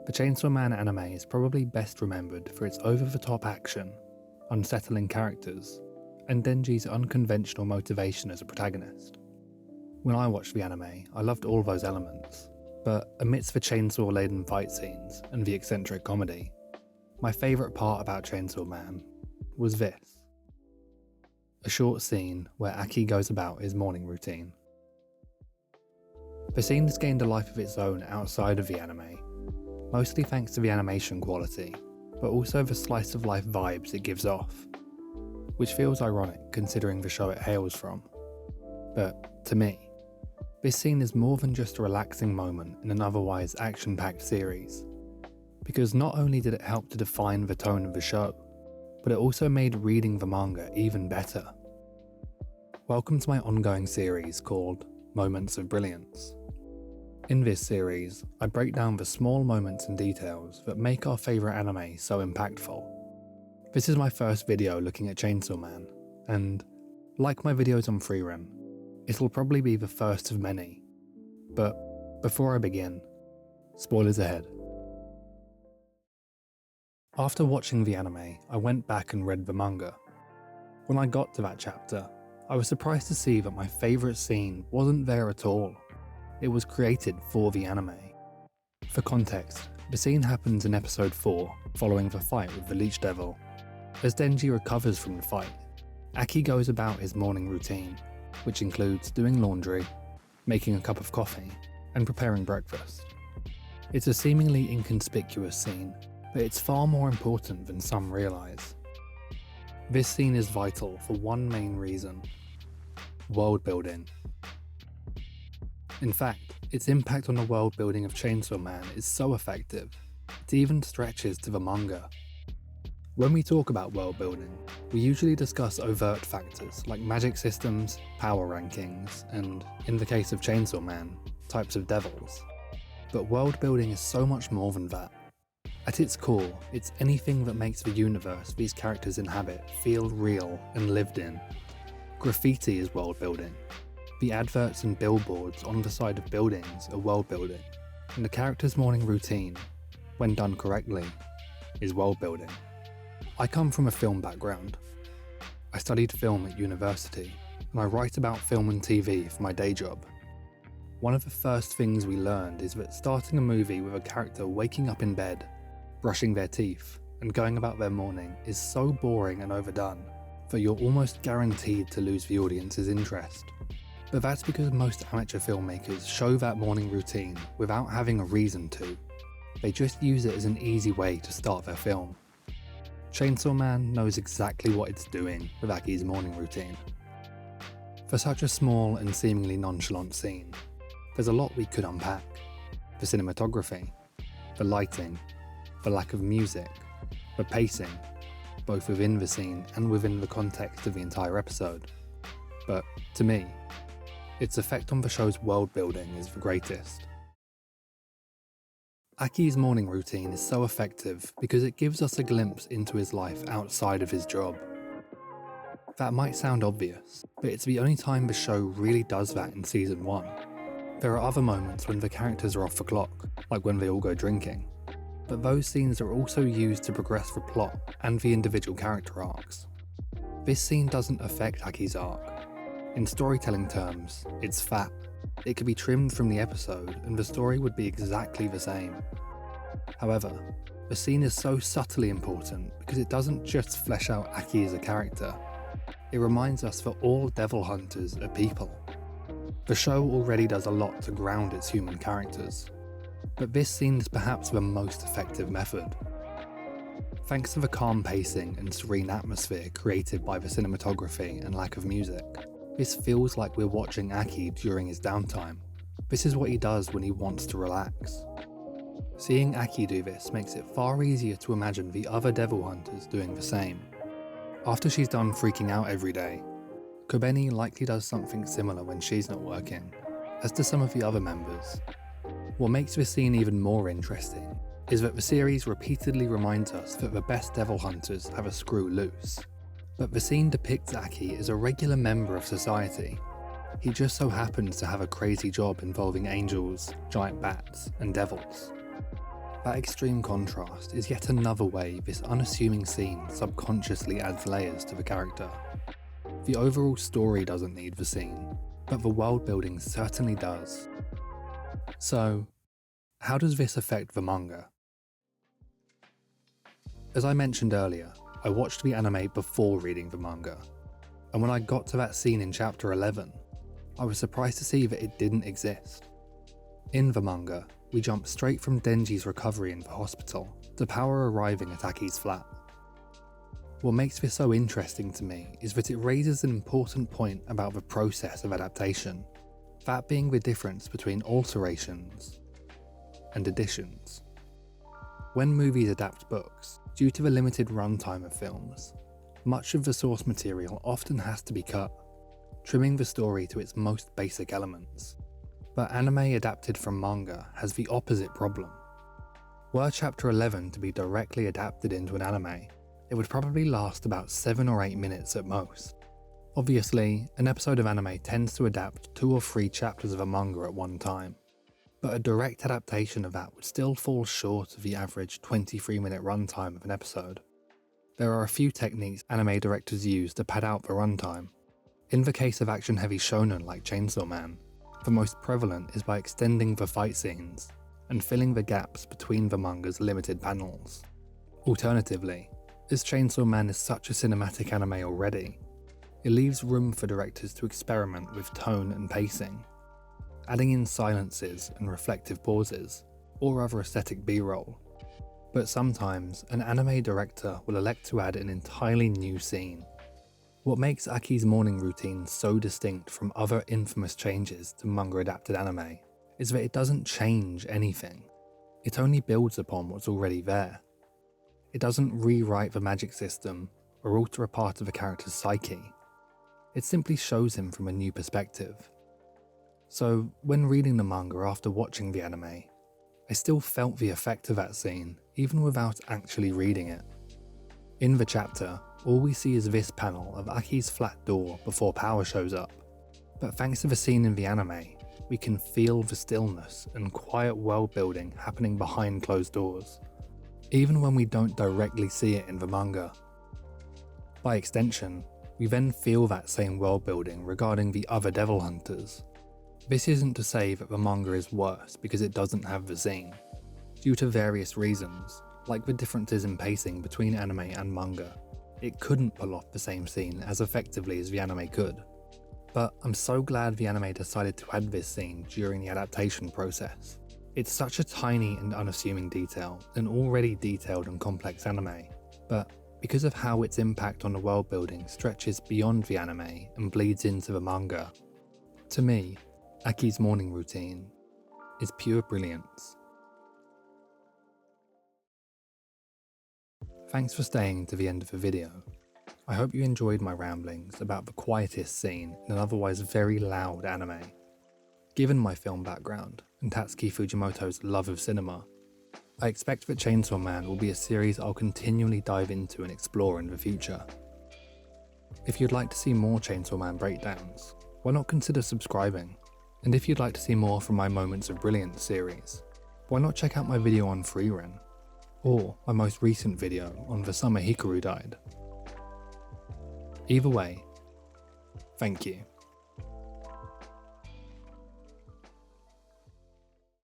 The Chainsaw Man anime is probably best remembered for its over-the-top action, unsettling characters, and Denji's unconventional motivation as a protagonist. When I watched the anime, I loved all those elements, but amidst the chainsaw-laden fight scenes and the eccentric comedy, my favourite part about Chainsaw Man was this. A short scene where Aki goes about his morning routine. The scene has gained a life of its own outside of the anime, mostly thanks to the animation quality, but also the slice-of-life vibes it gives off, which feels ironic considering the show it hails from. But, to me, this scene is more than just a relaxing moment in an otherwise action-packed series, because not only did it help to define the tone of the show, but it also made reading the manga even better. Welcome to my ongoing series called Moments of Brilliance. In this series, I break down the small moments and details that make our favourite anime so impactful. This is my first video looking at Chainsaw Man, and, like my videos on Freerun, it'll probably be the first of many. But before I begin, spoilers ahead. After watching the anime, I went back and read the manga. When I got to that chapter, I was surprised to see that my favourite scene wasn't there at all. It was created for the anime. For context, the scene happens in episode 4, following the fight with the Leech Devil. As Denji recovers from the fight, Aki goes about his morning routine, which includes doing laundry, making a cup of coffee, and preparing breakfast. It's a seemingly inconspicuous scene, but it's far more important than some realise. This scene is vital for one main reason: world building. In fact, its impact on the world building of Chainsaw Man is so effective, it even stretches to the manga. When we talk about world building, we usually discuss overt factors like magic systems, power rankings, and, in the case of Chainsaw Man, types of devils. But world building is so much more than that. At its core, it's anything that makes the universe these characters inhabit feel real and lived in. Graffiti is world building. The adverts and billboards on the side of buildings are world building, and the character's morning routine, when done correctly, is world building. I come from a film background. I studied film at university, and I write about film and TV for my day job. One of the first things we learned is that starting a movie with a character waking up in bed, brushing their teeth, and going about their morning is so boring and overdone that you're almost guaranteed to lose the audience's interest. But that's because most amateur filmmakers show that morning routine without having a reason to. They just use it as an easy way to start their film. Chainsaw Man knows exactly what it's doing with Aki's morning routine. For such a small and seemingly nonchalant scene, there's a lot we could unpack. The cinematography, the lighting, the lack of music, the pacing, both within the scene and within the context of the entire episode. But, to me, its effect on the show's world building is the greatest. Aki's morning routine is so effective because it gives us a glimpse into his life outside of his job. That might sound obvious, but it's the only time the show really does that in season 1. There are other moments when the characters are off the clock, like when they all go drinking, but those scenes are also used to progress the plot and the individual character arcs. This scene doesn't affect Aki's arc. In storytelling terms, it's fat. It could be trimmed from the episode and the story would be exactly the same. However, the scene is so subtly important because it doesn't just flesh out Aki as a character. It reminds us that all devil hunters are people. The show already does a lot to ground its human characters, but this scene is perhaps the most effective method. Thanks to the calm pacing and serene atmosphere created by the cinematography and lack of music, this feels like we're watching Aki during his downtime. This is what he does when he wants to relax. Seeing Aki do this makes it far easier to imagine the other devil hunters doing the same. After she's done freaking out every day, Kobeni likely does something similar when she's not working, as do some of the other members. What makes this scene even more interesting is that the series repeatedly reminds us that the best devil hunters have a screw loose. But the scene depicts Aki as a regular member of society. He just so happens to have a crazy job involving angels, giant bats, and devils. That extreme contrast is yet another way this unassuming scene subconsciously adds layers to the character. The overall story doesn't need the scene, but the world building certainly does. So, how does this affect the manga? As I mentioned earlier, I watched the anime before reading the manga, and when I got to that scene in chapter 11, I was surprised to see that it didn't exist. In the manga, we jump straight from Denji's recovery in the hospital to Power arriving at Aki's flat. What makes this so interesting to me is that it raises an important point about the process of adaptation, that being the difference between alterations and additions. When movies adapt books, due to the limited runtime of films, much of the source material often has to be cut, trimming the story to its most basic elements. But anime adapted from manga has the opposite problem. Were chapter 11 to be directly adapted into an anime, it would probably last about 7 or 8 minutes at most. Obviously, an episode of anime tends to adapt 2 or 3 chapters of a manga at one time, but a direct adaptation of that would still fall short of the average 23-minute runtime of an episode. There are a few techniques anime directors use to pad out the runtime. In the case of action-heavy shonen like Chainsaw Man, the most prevalent is by extending the fight scenes and filling the gaps between the manga's limited panels. Alternatively, as Chainsaw Man is such a cinematic anime already, it leaves room for directors to experiment with tone and pacing, adding in silences and reflective pauses, or other aesthetic B-roll. But sometimes, an anime director will elect to add an entirely new scene. What makes Aki's morning routine so distinct from other infamous changes to manga-adapted anime is that it doesn't change anything. It only builds upon what's already there. It doesn't rewrite the magic system or alter a part of a character's psyche. It simply shows him from a new perspective. So, when reading the manga after watching the anime, I still felt the effect of that scene, even without actually reading it. In the chapter, all we see is this panel of Aki's flat door before Power shows up, but thanks to the scene in the anime, we can feel the stillness and quiet world building happening behind closed doors, even when we don't directly see it in the manga. By extension, we then feel that same world building regarding the other devil hunters. This isn't to say that the manga is worse because it doesn't have the scene. Due to various reasons, like the differences in pacing between anime and manga, it couldn't pull off the same scene as effectively as the anime could. But I'm so glad the anime decided to add this scene during the adaptation process. It's such a tiny and unassuming detail in already detailed and complex anime, but because of how its impact on the world building stretches beyond the anime and bleeds into the manga, to me, Aki's morning routine is pure brilliance. Thanks for staying to the end of the video. I hope you enjoyed my ramblings about the quietest scene in an otherwise very loud anime. Given my film background and Tatsuki Fujimoto's love of cinema, I expect that Chainsaw Man will be a series I'll continually dive into and explore in the future. If you'd like to see more Chainsaw Man breakdowns, why not consider subscribing? And if you'd like to see more from my Moments of Brilliance series, why not check out my video on Freeren, or my most recent video on the summer Hikaru died. Either way, thank you.